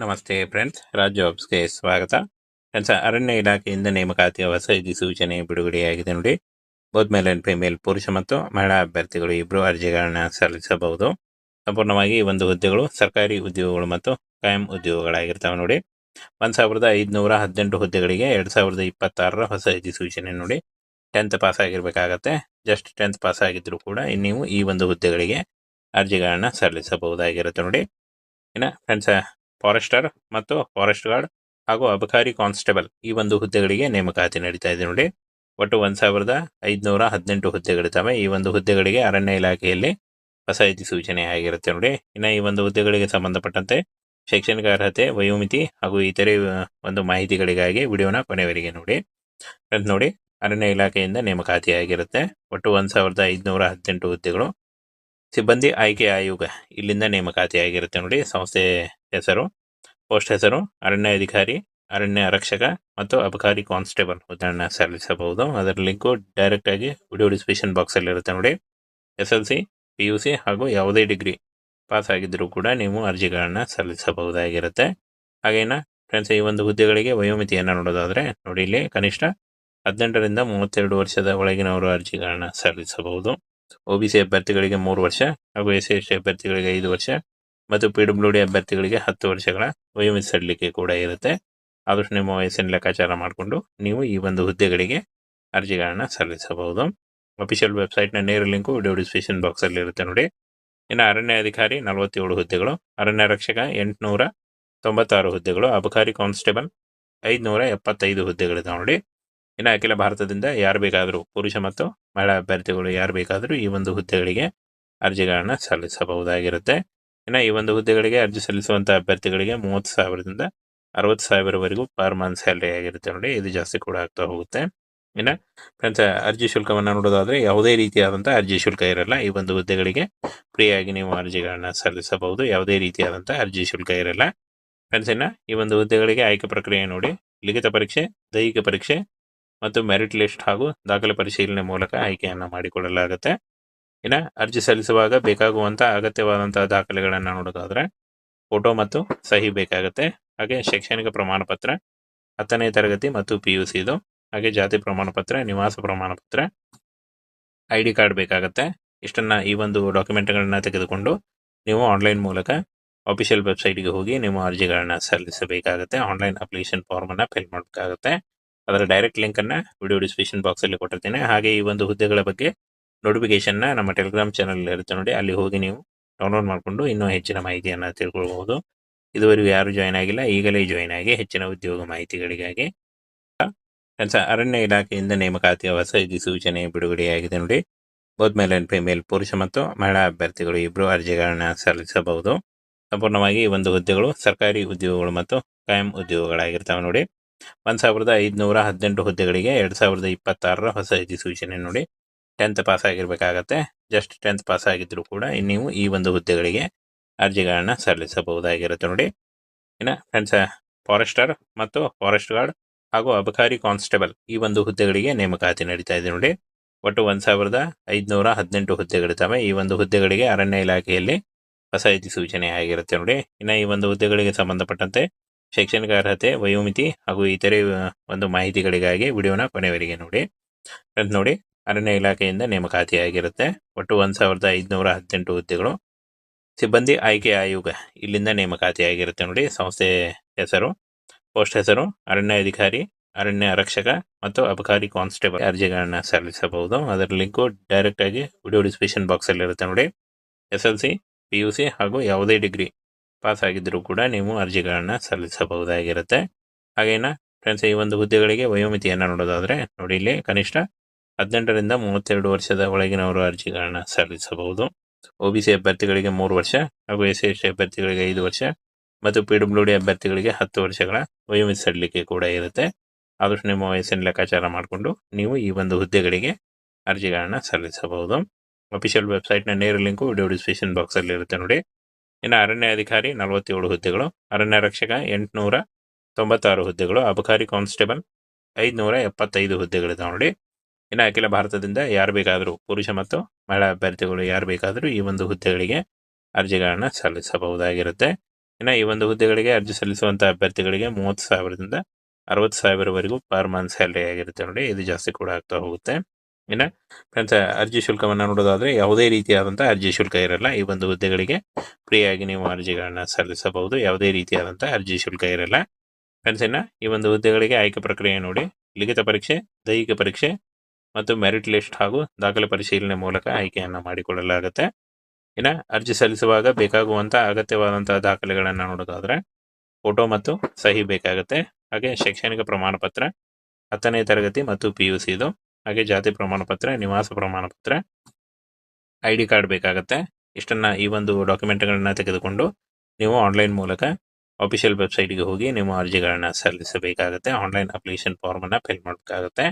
ನಮಸ್ತೆ ಫ್ರೆಂಡ್ಸ್, ರಾಜ್ ಜಾಬ್ಸ್ಗೆ ಸ್ವಾಗತ. ಫ್ರೆಂಡ್ಸ್, ಅರಣ್ಯ ಇಲಾಖೆಯಿಂದ ನೇಮಕಾತಿಯ ಹೊಸ ಸೂಚನೆ ಬಿಡುಗಡೆಯಾಗಿದೆ ನೋಡಿ. ಬೋತ್ ಮೇಲ್ ಅಂಡ್ ಫಿಮೇಲ್, ಪುರುಷ ಮತ್ತು ಮಹಿಳಾ ಅಭ್ಯರ್ಥಿಗಳು ಇಬ್ಬರು ಅರ್ಜಿಗಳನ್ನ ಸಲ್ಲಿಸಬಹುದು. ಸಂಪೂರ್ಣವಾಗಿ ಈ ಒಂದು ಹುದ್ದೆಗಳು ಸರ್ಕಾರಿ ಉದ್ಯೋಗಗಳು ಮತ್ತು ಕಾಯಂ ಉದ್ಯೋಗಗಳಾಗಿರ್ತವೆ ನೋಡಿ. 1518 ಹುದ್ದೆಗಳಿಗೆ 2026 ಹೊಸ ಸೂಚನೆ ನೋಡಿ. 10th pass ಆಗಿರ್ಬೇಕಾಗತ್ತೆ. Just 10th pass ಆಗಿದ್ರು ಕೂಡ ನೀವು ಈ ಒಂದು ಹುದ್ದೆಗಳಿಗೆ ಅರ್ಜಿಗಳನ್ನ ಸಲ್ಲಿಸಬಹುದಾಗಿರುತ್ತೆ ನೋಡಿ. ಇನ್ನು ಫ್ರೆಂಡ್ಸ್, ಫಾರೆಸ್ಟರ್ ಮತ್ತು ಫಾರೆಸ್ಟ್ ಗಾರ್ಡ್ ಹಾಗೂ ಅಬಕಾರಿ ಕಾನ್ಸ್ಟೇಬಲ್ ಈ ಒಂದು ಹುದ್ದೆಗಳಿಗೆ ನೇಮಕಾತಿ ನಡೀತಾ ಇದೆ ನೋಡಿ. ಒಟ್ಟು 1518 ಹುದ್ದೆಗಳಿದ್ದಾವೆ. ಈ ಒಂದು ಹುದ್ದೆಗಳಿಗೆ ಅರಣ್ಯ ಇಲಾಖೆಯಲ್ಲಿ ಹೊಸ ಸೂಚನೆ ಆಗಿರುತ್ತೆ ನೋಡಿ. ಇನ್ನು ಈ ಒಂದು ಹುದ್ದೆಗಳಿಗೆ ಸಂಬಂಧಪಟ್ಟಂತೆ ಶೈಕ್ಷಣಿಕ ಅರ್ಹತೆ, ವಯೋಮಿತಿ ಹಾಗೂ ಇತರೆ ಒಂದು ಮಾಹಿತಿಗಳಿಗಾಗಿ ವಿಡಿಯೋನ ಕೊನೆವರೆಗೆ ನೋಡಿ. ಫ್ರೆಂಡ್ಸ್ ನೋಡಿ, ಅರಣ್ಯ ಇಲಾಖೆಯಿಂದ ನೇಮಕಾತಿ ಆಗಿರುತ್ತೆ. ಒಟ್ಟು 1518 ಹುದ್ದೆಗಳು. ಸಿಬ್ಬಂದಿ ಆಯ್ಕೆ ಆಯೋಗ ಇಲ್ಲಿಂದ ನೇಮಕಾತಿ ಆಗಿರುತ್ತೆ ನೋಡಿ. ಸಂಸ್ಥೆ ಹೆಸರು, ಪೋಸ್ಟ್ ಹೆಸರು, ಅರಣ್ಯ ಅಧಿಕಾರಿ, ಅರಣ್ಯ ಆರಕ್ಷಕ ಮತ್ತು ಅಬಕಾರಿ ಕಾನ್ಸ್ಟೇಬಲ್ ಹುದ್ದೆಗಳನ್ನ ಸಲ್ಲಿಸಬಹುದು. ಅದರ ಲಿಂಕು ಡೈರೆಕ್ಟ್ ಆಗಿ ವಿಡಿಯೋ ಡಿಸ್ಕ್ರಿಪ್ಷನ್ ಬಾಕ್ಸ್ ಅಲ್ಲಿ ಇರುತ್ತೆ ನೋಡಿ. SLC, PUC ಹಾಗೂ ಯಾವುದೇ ಡಿಗ್ರಿ ಪಾಸ್ ಆಗಿದ್ರೂ ಕೂಡ ನೀವು ಅರ್ಜಿಗಳನ್ನ ಸಲ್ಲಿಸಬಹುದಾಗಿರುತ್ತೆ. ಹಾಗೇನ ಫ್ರೆಂಡ್ಸ್, ಈ ಒಂದು ಹುದ್ದೆಗಳಿಗೆ ವಯೋಮಿತಿಯನ್ನು ನೋಡೋದಾದ್ರೆ ನೋಡಿ, ಇಲ್ಲಿ ಕನಿಷ್ಠ 18ರಿಂದ 32 ವರ್ಷದ ಒಳಗಿನವರು ಅರ್ಜಿಗಳನ್ನ ಸಲ್ಲಿಸಬಹುದು. OBC ಅಭ್ಯರ್ಥಿಗಳಿಗೆ 3 ವರ್ಷ ಹಾಗೂ SC/ST ಅಭ್ಯರ್ಥಿಗಳಿಗೆ 5 ವರ್ಷ ಮತ್ತು PWD ಅಭ್ಯರ್ಥಿಗಳಿಗೆ 10 ವರ್ಷಗಳ ವಯೋಮಿತಿ ಸಡಿಲಿಕೆ ಕೂಡ ಇರುತ್ತೆ. ಆದಷ್ಟು ನಿಮ್ಮ ವಯಸ್ಸಿನ ಲೆಕ್ಕಾಚಾರ ಮಾಡಿಕೊಂಡು ನೀವು ಈ ಒಂದು ಹುದ್ದೆಗಳಿಗೆ ಅರ್ಜಿಗಳನ್ನ ಸಲ್ಲಿಸಬಹುದು. ಅಫಿಷಿಯಲ್ ವೆಬ್ಸೈಟ್ನ ನೇರ ಲಿಂಕು ವಿಡಿಯೋ ಡಿಸ್ಕ್ರಿಪ್ಷನ್ ಬಾಕ್ಸ್ ಅಲ್ಲಿ ಇರುತ್ತೆ ನೋಡಿ. ಇನ್ನು ಅರಣ್ಯ ಅಧಿಕಾರಿ 47 ಹುದ್ದೆಗಳು, ಅರಣ್ಯ ರಕ್ಷಕ 896 ಹುದ್ದೆಗಳು, ಅಬಕಾರಿ ಕಾನ್ಸ್ಟೇಬಲ್ 575 ಹುದ್ದೆಗಳಿದಾವೆ ನೋಡಿ. ಇನ್ನು ಅಖಿಲ ಭಾರತದಿಂದ ಯಾರು ಬೇಕಾದರೂ, ಪುರುಷ ಮತ್ತು ಮಹಿಳಾ ಅಭ್ಯರ್ಥಿಗಳು ಯಾರು ಬೇಕಾದರೂ ಈ ಒಂದು ಹುದ್ದೆಗಳಿಗೆ ಅರ್ಜಿಗಳನ್ನ ಸಲ್ಲಿಸಬಹುದಾಗಿರುತ್ತೆ. ಇನ್ನು ಈ ಒಂದು ಹುದ್ದೆಗಳಿಗೆ ಅರ್ಜಿ ಸಲ್ಲಿಸುವಂತ ಅಭ್ಯರ್ಥಿಗಳಿಗೆ 30,000ದಿಂದ 60,000ವರೆಗೂ ಪರ್ ಮಂತ್ ಸ್ಯಾಲರಿ ಆಗಿರುತ್ತೆ ನೋಡಿ. ಇದು ಜಾಸ್ತಿ ಕೂಡ ಆಗ್ತಾ ಹೋಗುತ್ತೆ. ಇನ್ನು ಫ್ರೆಂಡ್ಸ್, ಅರ್ಜಿ ಶುಲ್ಕವನ್ನ ನೋಡೋದಾದ್ರೆ ಯಾವುದೇ ರೀತಿಯಾದಂತಹ ಅರ್ಜಿ ಶುಲ್ಕ ಇರಲ್ಲ. ಈ ಒಂದು ಹುದ್ದೆಗಳಿಗೆ ಫ್ರೀ ಆಗಿ ನೀವು ಅರ್ಜಿಗಳನ್ನ ಸಲ್ಲಿಸಬಹುದು. ಯಾವುದೇ ರೀತಿಯಾದಂತಹ ಅರ್ಜಿ ಶುಲ್ಕ ಇರಲ್ಲ. ಫ್ರೆಂಡ್ಸ್, ಇನ್ನು ಈ ಒಂದು ಹುದ್ದೆಗಳಿಗೆ ಆಯ್ಕೆ ಪ್ರಕ್ರಿಯೆ ನೋಡಿ. ಲಿಖಿತ ಪರೀಕ್ಷೆ, ದೈಹಿಕ ಪರೀಕ್ಷೆ ಮತ್ತು ಮೆರಿಟ್ ಲಿಸ್ಟ್ ಹಾಗೂ ದಾಖಲೆ ಪರಿಶೀಲನೆ ಮೂಲಕ ಆಯ್ಕೆಯನ್ನ ಮಾಡಿಕೊಳ್ಳಲಾಗುತ್ತೆ. ಇನ್ನು ಅರ್ಜಿ ಸಲ್ಲಿಸುವಾಗ ಬೇಕಾಗುವಂತ ಅಗತ್ಯವಾದಂತಹ ದಾಖಲೆಗಳನ್ನ ನೋಡೋದಾದ್ರೆ ಫೋಟೋ ಮತ್ತು ಸಹಿ ಬೇಕಾಗುತ್ತೆ. ಹಾಗೆ ಶೈಕ್ಷಣಿಕ ಪ್ರಮಾಣ ಪತ್ರ, 10ನೇ ತರಗತಿ ಮತ್ತು PUC ಇದು. ಹಾಗೆ ಜಾತಿ ಪ್ರಮಾಣ ಪತ್ರ, ನಿವಾಸ ಪ್ರಮಾಣ ಪತ್ರ, ID ಕಾರ್ಡ್ ಬೇಕಾಗುತ್ತೆ. ಇಷ್ಟನ್ನ ಈ ಒಂದು ಡಾಕ್ಯುಮೆಂಟ್ಗಳನ್ನ ತೆಗೆದುಕೊಂಡು ನೀವು ಆನ್ಲೈನ್ ಮೂಲಕ ಅಫಿಷಿಯಲ್ ವೆಬ್ಸೈಟ್ಗೆ ಹೋಗಿ ನೀವು ಅರ್ಜಿಗಳನ್ನ ಸಲ್ಲಿಸಬೇಕಾಗುತ್ತೆ. ಆನ್ಲೈನ್ ಅಪ್ಲಿಕೇಶನ್ ಫಾರ್ಮ್ ಅನ್ನ ಫಿಲ್ ಮಾಡಬೇಕಾಗುತ್ತೆ. ಅದರ ಡೈರೆಕ್ಟ್ ಲಿಂಕ್ ಅನ್ನ ವಿಡಿಯೋ ಡಿಸ್ಕ್ರಿಪ್ಷನ್ ಬಾಕ್ಸ್ ಅಲ್ಲಿ ಕೊಟ್ಟಿರ್ತೇನೆ. ಹಾಗೆ ಈ ಒಂದು ಹುದ್ದೆಗಳ ಬಗ್ಗೆ ನೋಟಿಫಿಕೇಶನ್ ನಮ್ಮ ಟೆಲಿಗ್ರಾಮ್ ಚಾನಲ್ ಇರುತ್ತೆ ನೋಡಿ. ಅಲ್ಲಿ ಹೋಗಿ ನೀವು ಡೌನ್ಲೋಡ್ ಮಾಡಿಕೊಂಡು ಇನ್ನೂ ಹೆಚ್ಚಿನ ಮಾಹಿತಿಯನ್ನ ತಿಳ್ಕೊಳ್ಬಹುದು. ಇದುವರೆಗೂ ಯಾರು ಜಾಯ್ನ್ ಆಗಿಲ್ಲ, ಈಗಲೇ ಜಾಯ್ನ್ ಆಗಿ ಹೆಚ್ಚಿನ ಉದ್ಯೋಗ ಮಾಹಿತಿಗಳಿಗಾಗಿ. ಅರಣ್ಯ ಇಲಾಖೆಯಿಂದ ನೇಮಕಾತಿಯ ಹೊಸ ಸೂಚನೆ ಬಿಡುಗಡೆಯಾಗಿದೆ ನೋಡಿ. ಬೋತ್ ಮೇಲ್ ಅಂಡ್ ಫಿಮೇಲ್, ಪುರುಷ ಮತ್ತು ಮಹಿಳಾ ಅಭ್ಯರ್ಥಿಗಳು ಇಬ್ಬರು ಅರ್ಜಿಗಳನ್ನ ಸಲ್ಲಿಸಬಹುದು. ಸಂಪೂರ್ಣವಾಗಿ ಈ ಒಂದು ಹುದ್ದೆಗಳು ಸರ್ಕಾರಿ ಉದ್ಯೋಗಗಳು ಮತ್ತು ಕಾಯಂ ಉದ್ಯೋಗಗಳಾಗಿರ್ತವೆ ನೋಡಿ. 1518 ಹುದ್ದೆಗಳಿಗೆ 2026 ಹೊಸ ಸೂಚನೆ ನೋಡಿ. 10th pass ಆಗಿರ್ಬೇಕಾಗತ್ತೆ. Just 10th pass ಆಗಿದ್ರು ಕೂಡ ನೀವು ಈ ಒಂದು ಹುದ್ದೆಗಳಿಗೆ ಅರ್ಜಿಗಳನ್ನ ಸಲ್ಲಿಸಬಹುದಾಗಿರುತ್ತೆ ನೋಡಿ. ಇನ್ನು ಫ್ರೆಂಡ್ಸ್, ಫಾರೆಸ್ಟರ್ ಮತ್ತು ಫಾರೆಸ್ಟ್ ಗಾರ್ಡ್ ಹಾಗೂ ಅಬಕಾರಿ ಕಾನ್ಸ್ಟೇಬಲ್ ಈ ಒಂದು ಹುದ್ದೆಗಳಿಗೆ ನೇಮಕಾತಿ ನಡೀತಾ ಇದೆ ನೋಡಿ. ಒಟ್ಟು 1518 ಹುದ್ದೆಗಳಿದ್ದಾವೆ. ಈ ಒಂದು ಹುದ್ದೆಗಳಿಗೆ ಅರಣ್ಯ ಇಲಾಖೆಯಲ್ಲಿ ಹೊಸ ಸೂಚನೆ ಆಗಿರುತ್ತೆ ನೋಡಿ. ಇನ್ನು ಈ ಒಂದು ಹುದ್ದೆಗಳಿಗೆ ಸಂಬಂಧಪಟ್ಟಂತೆ ಶೈಕ್ಷಣಿಕ ಅರ್ಹತೆ, ವಯೋಮಿತಿ ಹಾಗೂ ಇತರೆ ಒಂದು ಮಾಹಿತಿಗಳಿಗಾಗಿ ವಿಡಿಯೋನ ಕೊನೆವರೆಗೆ ನೋಡಿ. ಫ್ರೆಂಡ್ಸ್ ನೋಡಿ, ಅರಣ್ಯ ಇಲಾಖೆಯಿಂದ ನೇಮಕಾತಿ ಆಗಿರುತ್ತೆ. ಒಟ್ಟು 1518 ಹುದ್ದೆಗಳು. ಸಿಬ್ಬಂದಿ ಆಯ್ಕೆ ಆಯೋಗ ಇಲ್ಲಿಂದ ನೇಮಕಾತಿ ಆಗಿರುತ್ತೆ ನೋಡಿ. ಸಂಸ್ಥೆ ಹೆಸರು, ಪೋಸ್ಟ್ ಹೆಸರು, ಅರಣ್ಯ ಅಧಿಕಾರಿ, ಅರಣ್ಯ ಆರಕ್ಷಕ ಮತ್ತು ಅಬಕಾರಿ ಕಾನ್ಸ್ಟೇಬಲ್ ಅರ್ಜಿಗಳನ್ನ ಸಲ್ಲಿಸಬಹುದು. ಅದರ ಲಿಂಕು ಡೈರೆಕ್ಟ್ ಆಗಿ ವಿಡಿಯೋ ಡಿಸ್ಕ್ರಿಪ್ಷನ್ ಬಾಕ್ಸ್ ಅಲ್ಲಿ ಇರುತ್ತೆ ನೋಡಿ. SLC, PUC ಹಾಗೂ ಯಾವುದೇ ಡಿಗ್ರಿ ಪಾಸ್ ಆಗಿದ್ರೂ ಕೂಡ ನೀವು ಅರ್ಜಿಗಳನ್ನ ಸಲ್ಲಿಸಬಹುದಾಗಿರುತ್ತೆ. ಹಾಗೇನ ಫ್ರೆಂಡ್ಸ್, ಈ ಒಂದು ಹುದ್ದೆಗಳಿಗೆ ವಯೋಮಿತಿಯನ್ನ ನೋಡೋದಾದ್ರೆ ನೋಡಿ, ಇಲ್ಲಿ ಕನಿಷ್ಠ 18ರಿಂದ 32 ವರ್ಷದ ಒಳಗಿನವರು ಅರ್ಜಿಗಳನ್ನ ಸಲ್ಲಿಸಬಹುದು. OBC ಅಭ್ಯರ್ಥಿಗಳಿಗೆ 3 ವರ್ಷ ಹಾಗೂ SC/ST ಅಭ್ಯರ್ಥಿಗಳಿಗೆ 5 ವರ್ಷ ಮತ್ತು PWD ಅಭ್ಯರ್ಥಿಗಳಿಗೆ 10 ವರ್ಷಗಳ ವಯೋಮಿತಿ ಸಡಿಲಿಕೆ ಕೂಡ ಇರುತ್ತೆ. ಆದಷ್ಟು ನಿಮ್ಮ ವಯಸ್ಸಿನ ಲೆಕ್ಕಾಚಾರ ಮಾಡಿಕೊಂಡು ನೀವು ಈ ಒಂದು ಹುದ್ದೆಗಳಿಗೆ ಅರ್ಜಿಗಳನ್ನ ಸಲ್ಲಿಸಬಹುದು. ಅಫಿಷಿಯಲ್ ವೆಬ್ಸೈಟ್ನ ನೇರ ಲಿಂಕು ವಿಡಿಯೋ ಡಿಸ್ಕ್ರಿಪ್ಷನ್ ಬಾಕ್ಸ್ ಅಲ್ಲಿ ಇರುತ್ತೆ ನೋಡಿ. ಇನ್ನು ಅರಣ್ಯ ಅಧಿಕಾರಿ 47 ಹುದ್ದೆಗಳು, ಅರಣ್ಯ ರಕ್ಷಕ 896 ಹುದ್ದೆಗಳು, ಅಬಕಾರಿ ಕಾನ್ಸ್ಟೇಬಲ್ 575 ಹುದ್ದೆಗಳಿದಾವೆ ನೋಡಿ. ಇನ್ನು ಅಖಿಲ ಭಾರತದಿಂದ ಯಾರು ಬೇಕಾದರೂ, ಪುರುಷ ಮತ್ತು ಮಹಿಳಾ ಅಭ್ಯರ್ಥಿಗಳು ಯಾರು ಬೇಕಾದರೂ ಈ ಒಂದು ಹುದ್ದೆಗಳಿಗೆ ಅರ್ಜಿಗಳನ್ನ ಸಲ್ಲಿಸಬಹುದಾಗಿರುತ್ತೆ. ಇನ್ನು ಈ ಒಂದು ಹುದ್ದೆಗಳಿಗೆ ಅರ್ಜಿ ಸಲ್ಲಿಸುವಂತಹ ಅಭ್ಯರ್ಥಿಗಳಿಗೆ 30,000ದಿಂದ 60,000ವರೆಗೂ ಪರ್ ಮಂತ್ ಸ್ಯಾಲರಿ ಆಗಿರುತ್ತೆ ನೋಡಿ. ಇದು ಜಾಸ್ತಿ ಕೂಡ ಆಗ್ತಾ ಹೋಗುತ್ತೆ. ಇನ್ನು ಫ್ರೆಂಡ್ಸ್, ಅರ್ಜಿ ಶುಲ್ಕವನ್ನು ನೋಡೋದಾದ್ರೆ ಯಾವುದೇ ರೀತಿಯಾದಂತಹ ಅರ್ಜಿ ಶುಲ್ಕ ಇರಲ್ಲ. ಈ ಒಂದು ಹುದ್ದೆಗಳಿಗೆ ಫ್ರೀಯಾಗಿ ನೀವು ಅರ್ಜಿಗಳನ್ನ ಸಲ್ಲಿಸಬಹುದು. ಯಾವುದೇ ರೀತಿಯಾದಂತಹ ಅರ್ಜಿ ಶುಲ್ಕ ಇರಲ್ಲ. ಫ್ರೆಂಡ್ಸ್, ಇನ್ನು ಈ ಒಂದು ಹುದ್ದೆಗಳಿಗೆ ಆಯ್ಕೆ ಪ್ರಕ್ರಿಯೆ ನೋಡಿ. ಲಿಖಿತ ಪರೀಕ್ಷೆ, ದೈಹಿಕ ಪರೀಕ್ಷೆ ಮತ್ತು ಮೆರಿಟ್ ಲಿಸ್ಟ್ ಹಾಗೂ ದಾಖಲೆ ಪರಿಶೀಲನೆ ಮೂಲಕ ಆಯ್ಕೆಯನ್ನು ಮಾಡಿಕೊಳ್ಳಲಾಗುತ್ತೆ. ಇನ್ನು ಅರ್ಜಿ ಸಲ್ಲಿಸುವಾಗ ಬೇಕಾಗುವಂತಹ ಅಗತ್ಯವಾದಂತಹ ದಾಖಲೆಗಳನ್ನು ನೋಡೋದಾದ್ರೆ ಫೋಟೋ ಮತ್ತು ಸಹಿ ಬೇಕಾಗುತ್ತೆ. ಹಾಗೆ ಶೈಕ್ಷಣಿಕ ಪ್ರಮಾಣ ಪತ್ರ, 10ನೇ ತರಗತಿ ಮತ್ತು PUC ಇದು. ಹಾಗೆ ಜಾತಿ ಪ್ರಮಾಣ ಪತ್ರ, ನಿವಾಸ ಪ್ರಮಾಣ ಪತ್ರ, ID ಕಾರ್ಡ್ ಬೇಕಾಗುತ್ತೆ. ಇಷ್ಟನ್ನ ಈ ಒಂದು ಡಾಕ್ಯುಮೆಂಟ್ಗಳನ್ನ ತೆಗೆದುಕೊಂಡು ನೀವು ಆನ್ಲೈನ್ ಮೂಲಕ ಅಫಿಷಿಯಲ್ ವೆಬ್ಸೈಟ್ಗೆ ಹೋಗಿ ನೀವು ಅರ್ಜಿಗಳನ್ನ ಸಲ್ಲಿಸಬೇಕಾಗುತ್ತೆ. ಆನ್ಲೈನ್ ಅಪ್ಲಿಕೇಶನ್ ಫಾರ್ಮ್ ಅನ್ನ ಫಿಲ್ ಮಾಡಬೇಕಾಗುತ್ತೆ.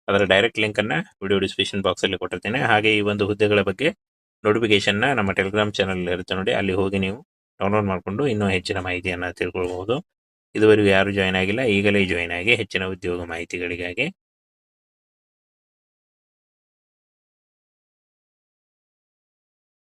ಅದರ ಡೈರೆಕ್ಟ್ ಲಿಂಕ್ ಅನ್ನ ವಿಡಿಯೋ ಡಿಸ್ಕ್ರಿಪ್ಷನ್ ಬಾಕ್ಸ್ ಅಲ್ಲಿ ಕೊಟ್ಟಿರ್ತೇನೆ. ಹಾಗೆ ಈ ಒಂದು ಹುದ್ದೆಗಳ ಬಗ್ಗೆ ನೋಟಿಫಿಕೇಶನ್ ನಮ್ಮ ಟೆಲಿಗ್ರಾಮ್ ಚಾನಲ್ ಇರುತ್ತೆ ನೋಡಿ, ಅಲ್ಲಿ ಹೋಗಿ ನೀವು ಡೌನ್ಲೋಡ್ ಮಾಡಿಕೊಂಡು ಇನ್ನೂ ಹೆಚ್ಚಿನ ಮಾಹಿತಿಯನ್ನು ತಿಳ್ಕೊಳ್ಬಹುದು. ಇದುವರೆಗೂ ಯಾರು ಜಾಯ್ನ್ ಆಗಿಲ್ಲ, ಈಗಲೇ ಜಾಯ್ನ್ ಆಗಿ ಹೆಚ್ಚಿನ ಉದ್ಯೋಗ ಮಾಹಿತಿಗಳಿಗಾಗಿ